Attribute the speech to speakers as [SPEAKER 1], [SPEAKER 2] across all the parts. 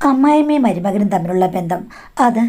[SPEAKER 1] അമ്മായിമ്മയും മരുമകനും തമ്മിലുള്ള ബന്ധം അത്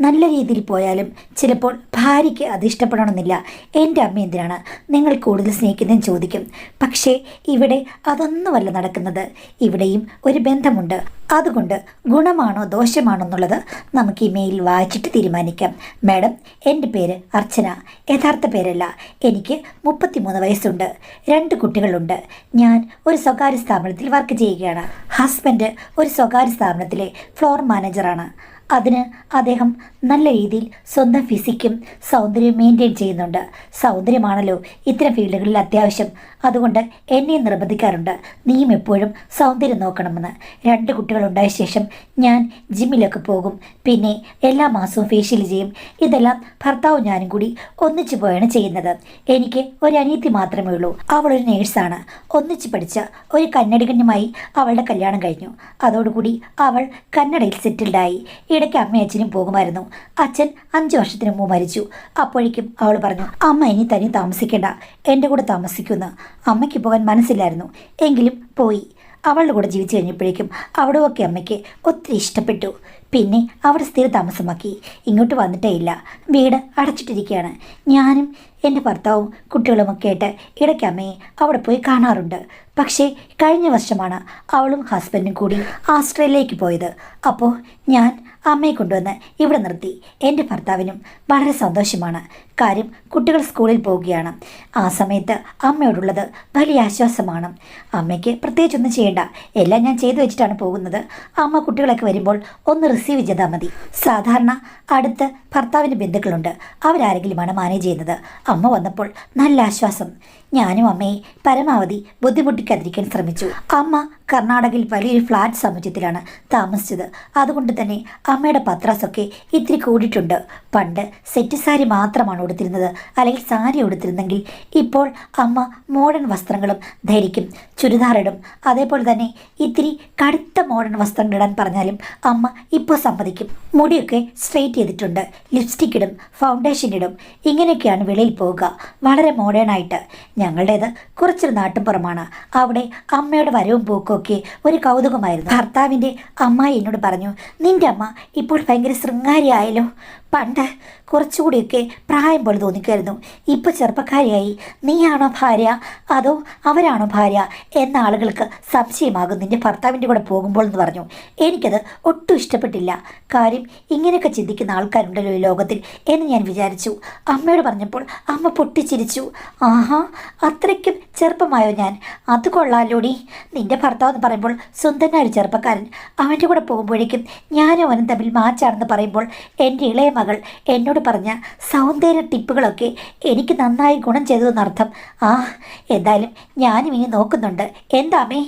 [SPEAKER 1] നല്ല രീതിയിൽ പോയാലും ചിലപ്പോൾ ഭാര്യയ്ക്ക് അത് ഇഷ്ടപ്പെടണമെന്നില്ല. എൻ്റെ അമ്മ എന്തിനാണ് നിങ്ങൾ കൂടുതൽ സ്നേഹിക്കുന്നതെന്ന് ചോദിക്കും. പക്ഷേ ഇവിടെ അതൊന്നുമല്ല നടക്കുന്നത്. ഇവിടെയും ഒരു ബന്ധമുണ്ട്. അതുകൊണ്ട് ഗുണമാണോ ദോഷമാണോ എന്നുള്ളത് നമുക്ക് ഈ മെയിൽ വായിച്ചിട്ട് തീരുമാനിക്കാം. മാഡം, എൻ്റെ പേര് അർച്ചന. യഥാർത്ഥ പേരല്ല. എനിക്ക് 33 വയസ്സുണ്ട്. 2 കുട്ടികളുണ്ട്. ഞാൻ ഒരു സ്വകാര്യ സ്ഥാപനത്തിൽ വർക്ക് ചെയ്യുകയാണ്. ഹസ്ബൻഡ് ഒരു സ്വകാര്യ സ്ഥാപനത്തിലെ ഫ്ലോർ മാനേജറാണ്. അതിന് അദ്ദേഹം നല്ല രീതിയിൽ സ്വന്തം ഫിസിക്കും സൗന്ദര്യവും മെയിൻറ്റെയിൻ ചെയ്യുന്നുണ്ട്. സൗന്ദര്യമാണല്ലോ ഇത്തരം ഫീൽഡുകളിൽ അത്യാവശ്യം. അതുകൊണ്ട് എന്നെ നിർബന്ധിക്കാറുണ്ട്, നീയും എപ്പോഴും സൗന്ദര്യം നോക്കണമെന്ന്. 2 കുട്ടികളുണ്ടായ ശേഷം ഞാൻ ജിമ്മിലൊക്കെ പോകും. പിന്നെ എല്ലാ മാസവും ഫേഷ്യൽ ചെയ്യും. ഇതെല്ലാം ഭർത്താവും ഞാനും കൂടി ഒന്നിച്ചു പോയാണ് ചെയ്യുന്നത്. എനിക്ക് ഒരു അനിയത്തി മാത്രമേ ഉള്ളൂ. അവളൊരു നേഴ്സാണ്. ഒന്നിച്ച് പഠിച്ച ഒരു കന്നഡികനുമായി അവളുടെ കല്യാണം കഴിഞ്ഞു. അതോടുകൂടി അവൾ കന്നഡയിൽ സെറ്റിൽഡായി. ഇടയ്ക്ക് അമ്മയും അച്ഛനും പോകുമായിരുന്നു. അച്ഛൻ 5 വർഷത്തിന് മുമ്പ് മരിച്ചു. അപ്പോഴേക്കും അവൾ പറഞ്ഞു, അമ്മ ഇനി തനി താമസിക്കേണ്ട, എൻ്റെ കൂടെ താമസിക്കുമെന്ന്. അമ്മയ്ക്ക് പോകാൻ മനസ്സില്ലായിരുന്നു. എങ്കിലും പോയി. അവളുടെ കൂടെ ജീവിച്ചു കഴിഞ്ഞപ്പോഴേക്കും അവിടെയൊക്കെ അമ്മയ്ക്ക് ഒത്തിരി ഇഷ്ടപ്പെട്ടു. പിന്നെ അവിടെ സ്ഥിര താമസമാക്കി. ഇങ്ങോട്ട് വന്നിട്ടേ ഇല്ല. വീട് അടച്ചിട്ടിരിക്കുകയാണ്. ഞാനും എൻ്റെ ഭർത്താവും കുട്ടികളുമൊക്കെ ആയിട്ട് ഇടയ്ക്ക് അമ്മയെ അവിടെ പോയി കാണാറുണ്ട്. പക്ഷേ കഴിഞ്ഞ വർഷമാണ് അവളും ഹസ്ബൻഡും കൂടി ആസ്ട്രേലിയയിലേക്ക് പോയത്. അപ്പോൾ ഞാൻ അമ്മയെ കൊണ്ടുവന്ന് ഇവിടെ നിർത്തി. എൻ്റെ ഭർത്താവിനും വളരെ സന്തോഷമാണ്. കാര്യം കുട്ടികൾ സ്കൂളിൽ പോവുകയാണ്. ആ സമയത്ത് അമ്മയോടുള്ളത് വലിയ ആശ്വാസമാണ്. അമ്മയ്ക്ക് പ്രത്യേകിച്ചൊന്നും ചെയ്യേണ്ട, എല്ലാം ഞാൻ ചെയ്തു വെച്ചിട്ടാണ് പോകുന്നത്. അമ്മ കുട്ടികളൊക്കെ വരുമ്പോൾ ഒന്ന് റിസീവ് ചെയ്താൽ മതി. സാധാരണ അടുത്ത് ഭർത്താവിൻ്റെ ബന്ധുക്കളുണ്ട്. അവരാരെങ്കിലുമാണ് മാനേജ് ചെയ്യുന്നത്. അമ്മ വന്നപ്പോൾ നല്ല ആശ്വാസം. ഞാനും അമ്മയെ പരമാവധി ബുദ്ധിമുട്ടിക്കാതിരിക്കാൻ ശ്രമിച്ചു. അമ്മ കർണാടകയിൽ വലിയൊരു ഫ്ലാറ്റ് സമുച്ചയത്തിലാണ് താമസിച്ചത്. അതുകൊണ്ട് തന്നെ അമ്മയുടെ പത്രാസൊക്കെ ഇത്തിരി കൂടിയിട്ടുണ്ട്. പണ്ട് സെറ്റ് സാരി മാത്രമാണ് ഉടുത്തിരുന്നത്, അല്ലെങ്കിൽ സാരി ഉടുത്തിരുന്നെങ്കിൽ ഇപ്പോൾ അമ്മ മോഡേൺ വസ്ത്രങ്ങളും ധരിക്കും. ചുരിദാറിടും. അതേപോലെ തന്നെ ഇത്തിരി കടുത്ത മോഡേൺ വസ്ത്രങ്ങൾ ഇടാൻ പറഞ്ഞാലും അമ്മ ഇപ്പോൾ സമ്മതിക്കും. മുടിയൊക്കെ സ്ട്രെയിറ്റ് ചെയ്തിട്ടുണ്ട്. ലിപ്സ്റ്റിക് ഇടും, ഫൗണ്ടേഷൻ ഇടും. ഇങ്ങനെയൊക്കെയാണ് വെളിയിൽ പോവുക, വളരെ മോഡേണായിട്ട്. ഞങ്ങളുടേത് കുറച്ചൊരു നാട്ടുപുറമാണ്. അവിടെ അമ്മയുടെ വരവും പോക്കും ഒക്കെ ഒരു കൗതുകമായിരുന്നു. ഭർത്താവിൻ്റെ അമ്മായി എന്നോട് പറഞ്ഞു, നിൻ്റെ അമ്മ ഇപ്പോൾ ഭയങ്കര ശൃംഗാരിയായല്ലോ. പണ്ട് കുറച്ചുകൂടിയൊക്കെ പ്രായം പോലെ തോന്നിക്കായിരുന്നു. ഇപ്പോൾ ചെറുപ്പക്കാരിയായി. നീയാണോ ഭാര്യ അതോ അവരാണോ ഭാര്യ എന്ന ആളുകൾക്ക് സംശയമാകും നിൻ്റെ ഭർത്താവിൻ്റെ കൂടെ പോകുമ്പോൾ എന്ന് പറഞ്ഞു. എനിക്കത് ഒട്ടും ഇഷ്ടപ്പെട്ടില്ല. കാര്യം ഇങ്ങനെയൊക്കെ ചിന്തിക്കുന്ന ആൾക്കാരുണ്ടല്ലോ ഈ ലോകത്തിൽ എന്ന് ഞാൻ വിചാരിച്ചു. അമ്മയോട് പറഞ്ഞപ്പോൾ അമ്മ പൊട്ടിച്ചിരിച്ചു. ആഹാ, അത്രയ്ക്കും ചെറുപ്പമായോ ഞാൻ? അത് കൊള്ളാലോടി. നിൻ്റെ ഭർത്താവ് എന്ന് പറയുമ്പോൾ സുന്ദരനായ ഒരു ചെറുപ്പക്കാരൻ. അവൻ്റെ കൂടെ പോകുമ്പോഴേക്കും ഞാനും അവനും തമ്മിൽ മാച്ചാണെന്ന് പറയുമ്പോൾ എൻ്റെ ഇളയ മകൾ എന്നോട് പറഞ്ഞ സൗന്ദര്യ ടിപ്പുകളൊക്കെ എനിക്ക് നന്നായി ഗുണം ചെയ്തതെന്നർത്ഥം. എന്തായാലും ഞാനും ഇനി നോക്കുന്നുണ്ട്. എന്താ അമ്മേ,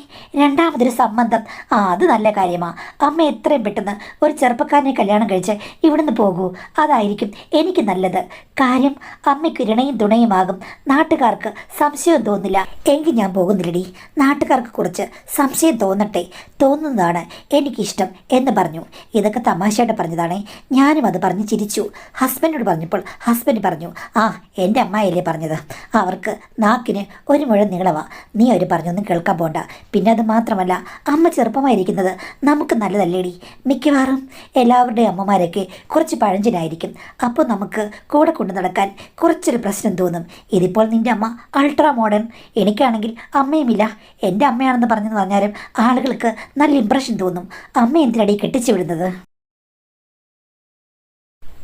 [SPEAKER 1] രണ്ടാമതൊരു സംബന്ധം? അത് നല്ല കാര്യമാണ്. അമ്മ എത്രയും പെട്ടെന്ന് ഒരു ചെറുപ്പക്കാരനെ കല്യാണം കഴിച്ച് ഇവിടുന്ന് പോകൂ. അതായിരിക്കും എനിക്ക് നല്ലത്. കാര്യം അമ്മയ്ക്ക് ഇണയും തുണയുമാകും. നാട്ടുകാർക്ക് സംശയം തോന്നില്ല. എങ്കിൽ ഞാൻ പോകുന്നില്ലടി. നാട്ടുകാർക്ക് കുറച്ച് സംശയം തോന്നട്ടെ. തോന്നുന്നതാണ് എനിക്കിഷ്ടം എന്ന് പറഞ്ഞു. ഇതൊക്കെ തമാശയായിട്ട് പറഞ്ഞതാണേ. ഞാനും അത് പറഞ്ഞ് ചിരിച്ചു. ഹസ്ബൻഡിനോട് പറഞ്ഞപ്പോൾ ഹസ്ബൻഡ് പറഞ്ഞു, എൻ്റെ അമ്മായിയല്ലേ പറഞ്ഞത്, അവർക്ക് നാക്കിന് ഒരു മുഴം നീളവാ. നീ അവർ പറഞ്ഞൊന്നും കേൾക്കാൻ പോണ്ട. പിന്നെ അത് മാത്രമല്ല, അമ്മ ചെറുപ്പമായിരിക്കുന്നത് നമുക്ക് നല്ലതല്ലേടി. മിക്കവാറും എല്ലാവരുടെയും അമ്മമാരൊക്കെ കുറച്ച് പഴഞ്ചനായിരിക്കും. അപ്പോൾ നമുക്ക് കൂടെ കൊണ്ടു നടക്കാൻ കുറച്ചൊരു പ്രശ്നം തോന്നും. ഇതിപ്പോൾ നിൻ്റെ അമ്മ അൾട്രാ മോഡേൺ. എനിക്കാണെങ്കിൽ അമ്മയുമില്ല. എൻ്റെ അമ്മയാണെന്ന് പറഞ്ഞെന്ന് പറഞ്ഞാലും ആളുകൾക്ക് നല്ല ഇമ്പ്രഷൻ തോന്നും. അമ്മ എന്തിനടി കെട്ടിച്ചു വിടുന്നത്?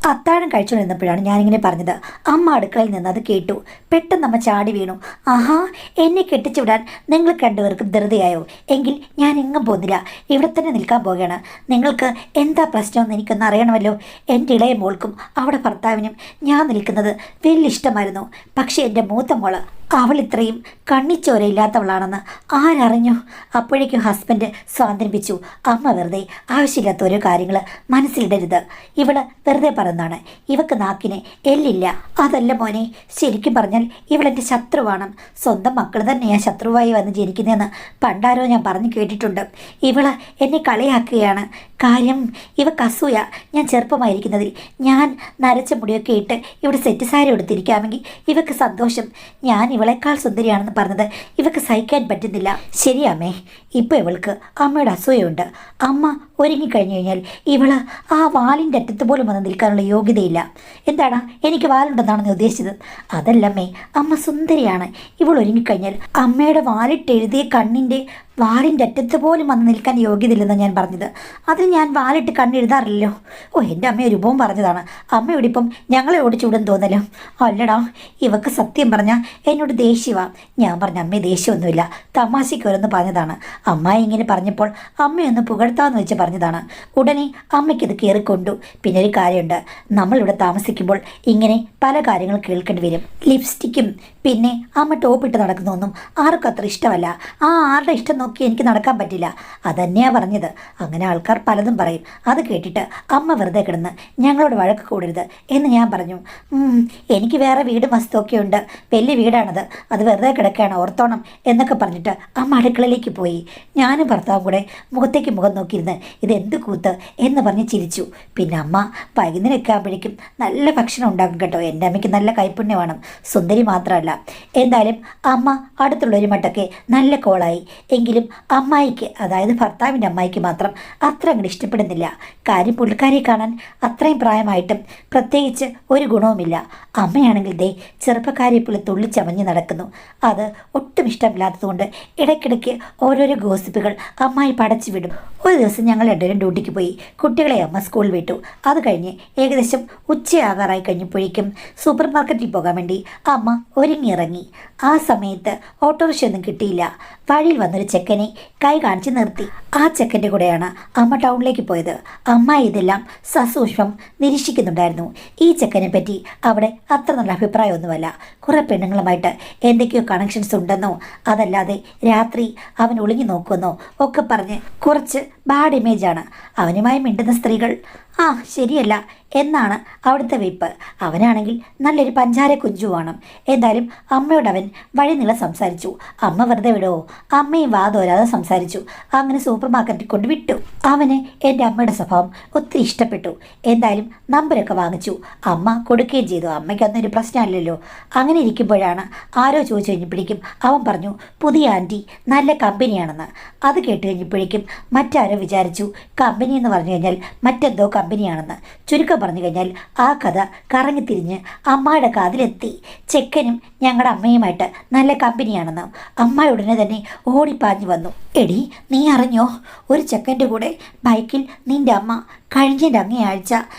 [SPEAKER 1] അത്താഴം കഴിച്ചുകൊണ്ടിരുന്നപ്പോഴാണ് ഞാനിങ്ങനെ പറഞ്ഞത്. അമ്മ അടുക്കളയിൽ നിന്ന് അത് കേട്ടു. പെട്ടെന്ന് അമ്മ ചാടി വീണു. എന്നെ കെട്ടിച്ചു വിടാൻ നിങ്ങൾ രണ്ടുപേർക്കും ധൃതിയായോ? എങ്കിൽ ഞാൻ എങ്ങും പോകുന്നില്ല, ഇവിടെ തന്നെ നിൽക്കാൻ പോവുകയാണ്. നിങ്ങൾക്ക് എന്താ പ്രശ്നമെന്ന് എനിക്കൊന്ന് അറിയണമല്ലോ. എൻ്റെ ഇളയ മോൾക്കും അവിടെ ഭർത്താവിനും ഞാൻ നിൽക്കുന്നത് വലിയ ഇഷ്ടമായിരുന്നു. പക്ഷേ എൻ്റെ മൂത്ത മോള്, അവൾ ഇത്രയും കണ്ണിച്ചോരയില്ലാത്തവളാണെന്ന് ആരറിഞ്ഞു? അപ്പോഴേക്കും ഹസ്ബൻഡ് സ്വാതന്ത്ര്യപ്പിച്ചു. അമ്മ വെറുതെ ആവശ്യമില്ലാത്ത ഓരോ കാര്യങ്ങൾ മനസ്സിലിടരുത്. ഇവള് വെറുതെ പറയുന്നതാണ്. ഇവക്ക് നാക്കിന് എല്ലില്ല. അതല്ല മോനെ, ശരിക്കും പറഞ്ഞാൽ ഇവളെൻ്റെ ശത്രുവാണ്. സ്വന്തം മക്കൾ തന്നെയാണ് ശത്രുവായി വന്ന് ജനിക്കുന്നതെന്ന് പണ്ടാരോ ഞാൻ പറഞ്ഞു കേട്ടിട്ടുണ്ട്. ഇവള് എന്നെ കളിയാക്കുകയാണ്. കാര്യം ഇവക്ക് അസൂയ ഞാൻ ചെറുപ്പമായിരിക്കുന്നതിൽ. ഞാൻ നരച്ച മുടിയൊക്കെ ഇട്ട് ഇവിടെ സെറ്റ് സാരി എടുത്തിരിക്കാമെങ്കിൽ ഇവക്ക് സന്തോഷം. ഞാൻ ഇവളെക്കാൾ സുന്ദരിയാണെന്ന് പറഞ്ഞത് ഇവക്ക് സഹിക്കാൻ പറ്റുന്നില്ല. ശരിയാമ്മേ, ഇപ്പോൾ ഇവൾക്ക് അമ്മയുടെ അസൂയുണ്ട്. അമ്മ ഒരുങ്ങിക്കഴിഞ്ഞു കഴിഞ്ഞാൽ ഇവള് ആ വാലിൻ്റെ അറ്റത്ത് പോലും വന്ന് നിൽക്കാനുള്ള യോഗ്യതയില്ല. എന്താണ്, എനിക്ക് വാലുണ്ടെന്നാണ് നീ ഉദ്ദേശിച്ചത്? അതല്ലമ്മേ, അമ്മ സുന്ദരിയാണ്. ഇവൾ ഒരുങ്ങിക്കഴിഞ്ഞാൽ അമ്മയുടെ വാലിട്ടെഴുതിയ കണ്ണിൻ്റെ വാലിൻ്റെ അറ്റത്ത് പോലും വന്ന് നിൽക്കാൻ യോഗ്യതയില്ലെന്നാണ് ഞാൻ പറഞ്ഞത്. അതിന് ഞാൻ വാലിട്ട് കണ്ണെഴുതാറില്ലല്ലോ. ഓ, എൻ്റെ അമ്മ ഒരു ഉപവും പറഞ്ഞതാണ്. അമ്മ ഇവിടെ ഇപ്പം ഞങ്ങളെ ഓടിച്ചു വിടും തോന്നല്ലോ. അല്ലടാ, ഇവക്ക് സത്യം പറഞ്ഞാൽ എന്നോട് ദേഷ്യവാ. ഞാൻ പറഞ്ഞ അമ്മയെ ദേഷ്യമൊന്നുമില്ല, തമാശയ്ക്ക് ഓരോന്ന് പറഞ്ഞതാണ്. അമ്മ ഇങ്ങനെ പറഞ്ഞപ്പോൾ അമ്മയൊന്ന് പുകഴ്ത്താന്ന് വെച്ച് പറഞ്ഞതാണ്. ഉടനെ അമ്മയ്ക്കത് കയറിക്കൊണ്ടു. പിന്നെ ഒരു കാര്യമുണ്ട്, നമ്മളിവിടെ താമസിക്കുമ്പോൾ ഇങ്ങനെ പല കാര്യങ്ങൾ കേൾക്കേണ്ടി വരും. ലിപ്സ്റ്റിക്കും പിന്നെ അമ്മ ടോപ്പിട്ട് നടക്കുന്നതൊന്നും ആർക്കും അത്ര ഇഷ്ടമല്ല. ആ ആരുടെ ഇഷ്ടം നോക്കി എനിക്ക് നടക്കാൻ പറ്റില്ല. അതന്നെയാണ് പറഞ്ഞത്. അങ്ങനെ ആൾക്കാർ പലതും പറയും. അത് കേട്ടിട്ട് അമ്മ വെറുതെ കിടന്ന് ഞങ്ങളോട് വഴക്ക് കൂടരുത് എന്ന് ഞാൻ പറഞ്ഞു. എനിക്ക് വേറെ വീടും വസ്തുവൊക്കെ ഉണ്ട്, വലിയ വീടാണത്, അത് വെറുതെ കിടക്കുകയാണ്, ഓർത്തോണം എന്നൊക്കെ പറഞ്ഞിട്ട് അമ്മ അടുക്കളയിലേക്ക് പോയി. ഞാനും ഭർത്താവും കൂടെ മുഖത്തേക്ക് മുഖം നോക്കിയിരുന്ന് ഇതെന്ത് കൂത്ത് എന്ന് പറഞ്ഞ് ചിരിച്ചു. പിന്നെ അമ്മ വൈകുന്നേരമൊക്കെ ആകുമ്പോഴേക്കും നല്ല ഭക്ഷണം ഉണ്ടാക്കും കേട്ടോ. എൻ്റെ അമ്മയ്ക്ക് നല്ല കൈപ്പുണ്യമാണ്, സുന്ദരി മാത്രമല്ല. എന്തായാലും അമ്മ അടുത്തുള്ളൊരു മട്ടൊക്കെ നല്ല കോളായി. എങ്കിലും അമ്മായിക്ക്, അതായത് ഭർത്താവിൻ്റെ അമ്മായിക്ക് മാത്രം അത്ര അങ്ങോട്ട് ഇഷ്ടപ്പെടുന്നില്ല. കാര്യം പുള്ളിക്കാരിയെ കാണാൻ അത്രയും പ്രായമായിട്ടും പ്രത്യേകിച്ച് ഒരു ഗുണവുമില്ല. അമ്മയാണെങ്കിൽ ദേ ചെറുപ്പക്കാരിയെ പോലെ തുള്ളിച്ചമഞ്ഞ് നടക്കുന്നു. അത് ഒട്ടും ഇഷ്ടമില്ലാത്തതുകൊണ്ട് ഇടയ്ക്കിടയ്ക്ക് ഓരോരോ ഗോസിപ്പുകൾ അമ്മായി പടച്ചു വിടും. ഒരു ദിവസം ഞങ്ങൾ രണ്ടുപേരും ഡ്യൂട്ടിക്ക് പോയി. കുട്ടികളെ അമ്മ സ്കൂളിൽ വിട്ടു. അത് കഴിഞ്ഞ് ഏകദേശം ഉച്ചയാകാറായി കഴിഞ്ഞപ്പോഴേക്കും സൂപ്പർ മാർക്കറ്റിൽ പോകാൻ വേണ്ടി അമ്മ ഒരുങ്ങിയിറങ്ങി. ആ സമയത്ത് ഓട്ടോറിക്ഷ ഒന്നും കിട്ടിയില്ല. വഴിയിൽ വന്നൊരു ചെക്കനെ കൈ കാണിച്ച് നിർത്തി. ആ ചെക്കൻ്റെ കൂടെയാണ് അമ്മ ടൗണിലേക്ക് പോയത്. അമ്മ ഇതെല്ലാം സസൂക്ഷ്മം നിരീക്ഷിക്കുന്നുണ്ടായിരുന്നു. ഈ ചെക്കനെ പറ്റി അവിടെ അത്ര നല്ല അഭിപ്രായമൊന്നുമല്ല. കുറേ പെണ്ണുങ്ങളുമായിട്ട് എന്തൊക്കെയോ കണക്ഷൻസ് ഉണ്ടെന്നോ അതല്ലാതെ രാത്രി അവൻ ഒളിഞ്ഞു നോക്കുമെന്നോ ഒക്കെ പറഞ്ഞ് കുറച്ച് ബാഡ് ഇമേജാണ്. അവനുമായി മിണ്ടുന്ന സ്ത്രീകൾ ശരിയല്ല എന്നാണ് അവിടുത്തെ വെയ്പ്പ്. അവനാണെങ്കിൽ നല്ലൊരു പഞ്ചാര കുഞ്ചുവാണ്. എന്തായാലും അമ്മയോട് അവൻ വഴി നീളെ സംസാരിച്ചു. അമ്മ വെറുതെ വിടുമോ? അമ്മയും വാതോരാതെ സംസാരിച്ചു. അങ്ങനെ സൂപ്പർ മാർക്കറ്റിൽ കൊണ്ട് വിട്ടു. അവന് എൻ്റെ അമ്മയുടെ സ്വഭാവം ഒത്തിരി ഇഷ്ടപ്പെട്ടു. എന്തായാലും നമ്പരൊക്കെ വാങ്ങിച്ചു. അമ്മ കൊടുക്കുകയും ചെയ്തു. അമ്മയ്ക്ക് അന്നൊരു പ്രശ്നമല്ലല്ലോ. അങ്ങനെ ഇരിക്കുമ്പോഴാണ് ആരോ ചോദിച്ചു കഴിഞ്ഞപ്പോഴേക്കും അവൻ പറഞ്ഞു പുതിയ ആൻറ്റി നല്ല കമ്പനിയാണെന്ന്. അത് കേട്ട് കഴിഞ്ഞപ്പോഴേക്കും മറ്റാരോ വിചാരിച്ചു കമ്പനി എന്ന് പറഞ്ഞു കഴിഞ്ഞാൽ മറ്റെന്തോ കമ്പനിയാണെന്ന്. ചുരുക്കം പറഞ്ഞു കഴിഞ്ഞാൽ ആ കഥ കറങ്ങിത്തിരിഞ്ഞ് അമ്മയുടെ കാതിലെത്തി. ചെക്കനും ഞങ്ങളുടെ അമ്മയുമായിട്ട് നല്ല കമ്പനിയാണെന്ന്. അമ്മ ഉടനെ തന്നെ ഓടിപ്പാഞ്ഞു വന്നു. എടി, നീ അറിഞ്ഞോ, ഒരു ചെക്കൻ്റെ കൂടെ ബൈക്കിൽ നിൻ്റെ അമ്മ കഴിഞ്ഞതിൻ്റെ അങ്ങേയാഴ്ച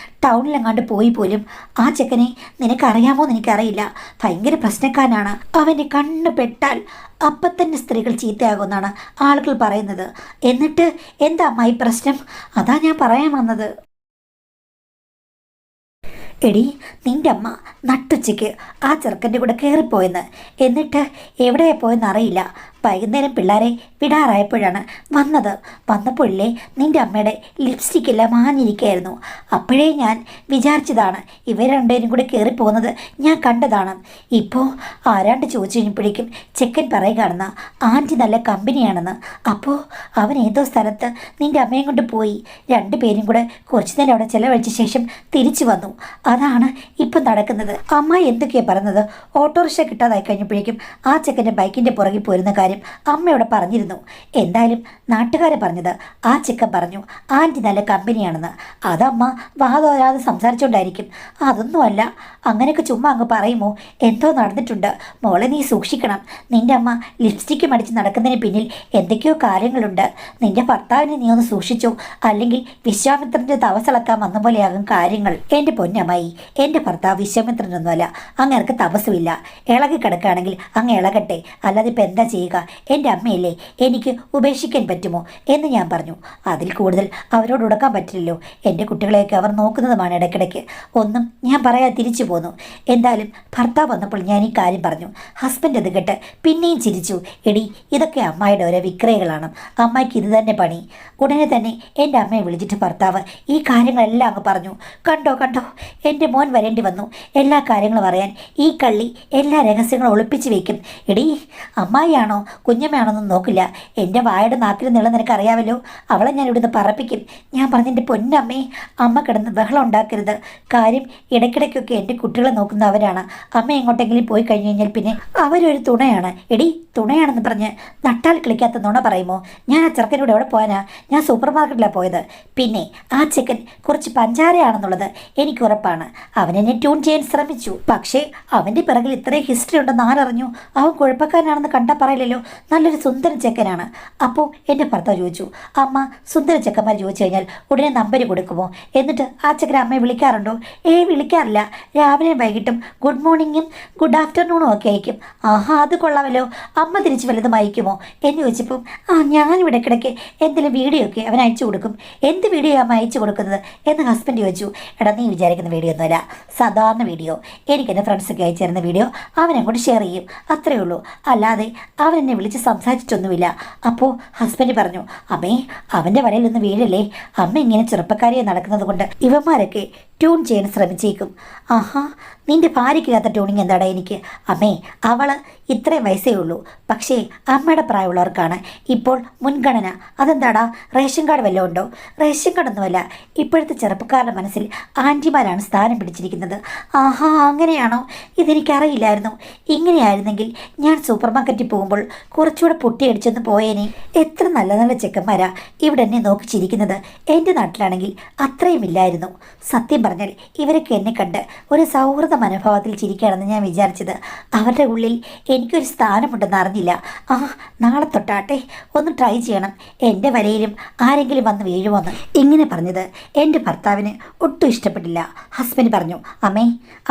[SPEAKER 1] ടൗണിലെങ്ങാണ്ട് പോയി പോലും. ആ ചെക്കനെ നിനക്കറിയാമോ എന്ന് എനിക്കറിയില്ല. ഭയങ്കര പ്രശ്നക്കാരനാണ്. അവൻ്റെ കണ്ണ് പെട്ടാൽ അപ്പം തന്നെ സ്ത്രീകൾ ചീത്തയാകുമെന്നാണ് ആളുകൾ പറയുന്നത്. എന്നിട്ട് എന്താ അമ്മായി പ്രശ്നം? അതാ ഞാൻ പറയാൻ വന്നത്. എടി, നിൻ്റെ അമ്മ നട്ടുച്ചയ്ക്ക് ആ ചെറുക്കൻ്റെ കൂടെ കയറിപ്പോയെന്ന്. എന്നിട്ട് എവിടെയാണ് പോയെന്ന് അറിയില്ല. വൈകുന്നേരം പിള്ളേരെ വിടാറായപ്പോഴാണ് വന്നത്. വന്നപ്പോഴില്ലേ നിൻ്റെ അമ്മയുടെ ലിപ്സ്റ്റിക് എല്ലാം മാഞ്ഞിരിക്കുകയായിരുന്നു. അപ്പോഴേ ഞാൻ വിചാരിച്ചതാണ് ഇവർ രണ്ടുപേരും കൂടെ കയറിപ്പോകുന്നത് ഞാൻ കണ്ടതാണ്. ഇപ്പോൾ ആരാണ്ട് ചോദിച്ചു കഴിഞ്ഞപ്പോഴേക്കും ചെക്കൻ പറയുകയാണെന്ന് ആൻറ്റി നല്ല കമ്പനിയാണെന്ന്. അപ്പോൾ അവൻ ഏതോ സ്ഥലത്ത് നിൻ്റെ അമ്മയും കൊണ്ട് പോയി. രണ്ടുപേരും കൂടെ കുറച്ചു നേരം അവിടെ ചിലവഴിച്ച ശേഷം തിരിച്ചു വന്നു. അതാണ് ഇപ്പം നടക്കുന്നത്. അമ്മ എന്തൊക്കെയാണ് പറഞ്ഞത്? ഓട്ടോറിക്ഷ കിട്ടാതായി കഴിഞ്ഞപ്പോഴേക്കും ആ ചെക്കൻ്റെ ബൈക്കിൻ്റെ പുറകിൽ പോരുന്ന കാര്യം അമ്മയോടെ പറഞ്ഞിരുന്നു. എന്തായാലും നാട്ടുകാരെ പറഞ്ഞത് ആ ചെക്കൻ പറഞ്ഞു ആൻറ്റി നല്ല കമ്പനിയാണെന്ന്. അതമ്മ വാതോരാതെ സംസാരിച്ചുകൊണ്ടായിരിക്കും. അതൊന്നുമല്ല, അങ്ങനെയൊക്കെ ചുമ്മാ അങ്ങ് പറയുമോ? എന്തോ നടന്നിട്ടുണ്ട് മോളെ, നീ സൂക്ഷിക്കണം. നിൻ്റെ അമ്മ ലിപ്സ്റ്റിക്ക് മടിച്ച് നടക്കുന്നതിന് പിന്നിൽ എന്തൊക്കെയോ കാര്യങ്ങളുണ്ട്. നിൻ്റെ ഭർത്താവിനെ നീ ഒന്ന് സൂക്ഷിച്ചു, അല്ലെങ്കിൽ വിശ്വാമിത്രൻ്റെ തപസ്സിളക്കാൻ വന്ന പോലെയാകും കാര്യങ്ങൾ. എൻ്റെ പൊന്നമ്മായി, എൻ്റെ ഭർത്താവ് വിശ്വാമിത്രനൊന്നുമല്ല. അങ്ങേർക്ക് തപസ്സുമില്ല. ഇളകി കിടക്കുകയാണെങ്കിൽ അങ്ങ് ഇളകട്ടെ, അല്ലാതെ ഇപ്പം എന്താ ചെയ്യുക? എൻ്റെ അമ്മയല്ലേ, എനിക്ക് ഉപേക്ഷിക്കാൻ പറ്റുമോ എന്ന് ഞാൻ പറഞ്ഞു. അതിൽ കൂടുതൽ അവരോട് ഉടക്കാൻ പറ്റില്ലല്ലോ. എൻ്റെ കുട്ടികളെയൊക്കെ അവർ നോക്കുന്നതുമാണ് ഇടയ്ക്കിടയ്ക്ക്. ഒന്നും ഞാൻ പറയാതെ തിരിച്ചു പോന്നു. എന്തായാലും ഭർത്താവ് വന്നപ്പോൾ ഞാൻ ഈ കാര്യം പറഞ്ഞു. ഹസ്ബൻഡ് അത് കേട്ട് പിന്നെയും ചിരിച്ചു. എടി, ഇതൊക്കെ അമ്മായിയുടെ ഓരോ വിക്രയകളാണ്. അമ്മായിക്ക് ഇത് തന്നെ പണി. ഉടനെ തന്നെ എൻ്റെ അമ്മയെ വിളിച്ചിട്ട് ഭർത്താവ് ഈ കാര്യങ്ങളെല്ലാം അങ്ങ് പറഞ്ഞു. കണ്ടോ എൻ്റെ മോൻ വരേണ്ടി വന്നു എല്ലാ കാര്യങ്ങളും അറിയാൻ. ഈ കള്ളി എല്ലാ രഹസ്യങ്ങളും ഒളിപ്പിച്ച് വയ്ക്കും. എടി, അമ്മായിയാണോ കുഞ്ഞമ്മയാണെന്നും നോക്കില്ല. എൻ്റെ വായുടെ നാക്കിൽ നീളം നിനക്കറിയാമല്ലോ. അവളെ ഞാൻ ഇവിടുന്ന് പറപ്പിക്കും. ഞാൻ പറഞ്ഞെൻ്റെ പൊന്നമ്മേ, അമ്മ കിടന്ന് ബഹളം ഉണ്ടാക്കരുത്. കാര്യം ഇടയ്ക്കിടയ്ക്കൊക്കെ എൻ്റെ കുട്ടികളെ നോക്കുന്ന അവരാണ്. അമ്മ എങ്ങോട്ടെങ്കിലും പോയി കഴിഞ്ഞു കഴിഞ്ഞാൽ പിന്നെ അവരൊരു തുണയാണ്. എടി, തുണയാണെന്ന് പറഞ്ഞ് നട്ടാൽ കളിക്കാത്ത നുണ പറയുമോ? ഞാൻ ആ ചെറുക്കനോട് എവിടെ പോയാനാ? ഞാൻ സൂപ്പർ മാർക്കറ്റിലാണ് പോയത്. പിന്നെ ആ ചെക്കൻ കുറച്ച് പഞ്ചാരയാണെന്നുള്ളത് എനിക്ക് ഉറപ്പാണ്. അവനെന്നെ ട്യൂൺ ചെയ്യാൻ ശ്രമിച്ചു. പക്ഷേ അവൻ്റെ പിറകിൽ ഇത്രയും ഹിസ്റ്ററി ഉണ്ടെന്ന് ആരറിഞ്ഞു? അവൻ കുഴപ്പക്കാരനാണെന്ന് കണ്ടാൽ പറയില്ലല്ലോ. നല്ലൊരു സുന്ദരൻ ചെക്കനാണ്. അപ്പോൾ എൻ്റെ ഭർത്താവ് ചോദിച്ചു, അമ്മ സുന്ദര ചെക്കന്മാർ ചോദിച്ചു കഴിഞ്ഞാൽ ഉടനെ നമ്പർ കൊടുക്കുമോ? എന്നിട്ട് ആ ചെക്കൻ അമ്മയെ വിളിക്കാറുണ്ടോ? വിളിക്കാറില്ല. രാവിലെയും വൈകിട്ടും ഗുഡ് മോർണിംഗും ഗുഡ് ആഫ്റ്റർനൂണും ഒക്കെ അയക്കും. ആഹാ, അത് കൊള്ളാമല്ലോ. അമ്മ തിരിച്ച് വലുതും അയക്കുമോ എന്ന് ചോദിച്ചപ്പം ഞാനിവിടെ ഇടയ്ക്കിടയ്ക്ക് എന്തെങ്കിലും വീഡിയോ ഒക്കെ അവൻ അയച്ചു കൊടുക്കും. എന്ത് വീഡിയോ അമ്മ അയച്ചു കൊടുക്കുന്നത് എന്ന് ഹസ്ബൻഡ് ചോദിച്ചു. എടാ, നീ വിചാരിക്കുന്ന വീഡിയോ ഒന്നുമല്ല, സാധാരണ വീഡിയോ. എനിക്ക് എൻ്റെ ഫ്രണ്ട്സൊക്കെ അയച്ചു തരുന്ന വീഡിയോ അവനങ്ങോട്ട് ഷെയർ ചെയ്യും, അത്രയേ ഉള്ളൂ. അല്ലാതെ അവൻ എന്നെ വിളിച്ച് സംസാരിച്ചിട്ടൊന്നുമില്ല. അപ്പോൾ ഹസ്ബൻഡ് പറഞ്ഞു, അമ്മേ, അവൻ്റെ വലയിലൊന്നും വീഴല്ലേ. അമ്മ ഇങ്ങനെ ചെറുപ്പക്കാരിയെ നടക്കുന്നത് കൊണ്ട് ഇവന്മാരൊക്കെ ട്യൂൺ ചെയ്യാൻ ശ്രമിച്ചേക്കും. ആഹാ, നിൻ്റെ ഭാര്യയ്ക്കില്ലാത്ത ട്യൂണിങ് എന്താടാ എനിക്ക്? അമ്മേ, അവൾ ഇത്രയും വയസ്സേ ഉള്ളൂ. പക്ഷേ അമ്മയുടെ പ്രായമുള്ളവർക്കാണ് ഇപ്പോൾ മുൻഗണന. അതെന്താടാ, റേഷൻ കാർഡ് വല്ലതും ഉണ്ടോ? റേഷൻ കാർഡൊന്നുമല്ല, ഇപ്പോഴത്തെ ചെറുപ്പക്കാരുടെ മനസ്സിൽ ആൻറ്റിമാരാണ് സ്ഥാനം പിടിച്ചിരിക്കുന്നത്. ആഹാ, അങ്ങനെയാണോ? ഇതെനിക്കറിയില്ലായിരുന്നു. ഇങ്ങനെയായിരുന്നെങ്കിൽ ഞാൻ സൂപ്പർ മാർക്കറ്റിൽ പോകുമ്പോൾ കുറച്ചുകൂടെ പൊട്ടിയടിച്ചൊന്ന് പോയേനെ. എത്ര നല്ല നല്ല ചെക്കന്മാരാ ഇവിടെ എന്നെ നോക്കിച്ചിരിക്കുന്നത്. എൻ്റെ നാട്ടിലാണെങ്കിൽ അത്രയും ഇല്ലായിരുന്നു. സത്യം പറഞ്ഞാൽ ഇവരൊക്കെ എന്നെ കണ്ട് ഒരു സൗഹൃദ മനോഭാവത്തിൽ ചിരിക്കുകയാണെന്ന് ഞാൻ വിചാരിച്ചത്. അവരുടെ ഉള്ളിൽ എനിക്കൊരു സ്ഥാനമുണ്ടെന്ന് അറിഞ്ഞില്ല. നാളെ തൊട്ടാട്ടെ, ഒന്ന് ട്രൈ ചെയ്യണം. എൻ്റെ വലയിലും ആരെങ്കിലും വന്ന് വീഴുമോന്ന് ഇങ്ങനെ പറഞ്ഞത് എൻ്റെ ഭർത്താവിന് ഒട്ടും ഇഷ്ടപ്പെട്ടില്ല. ഹസ്ബൻഡ് പറഞ്ഞു,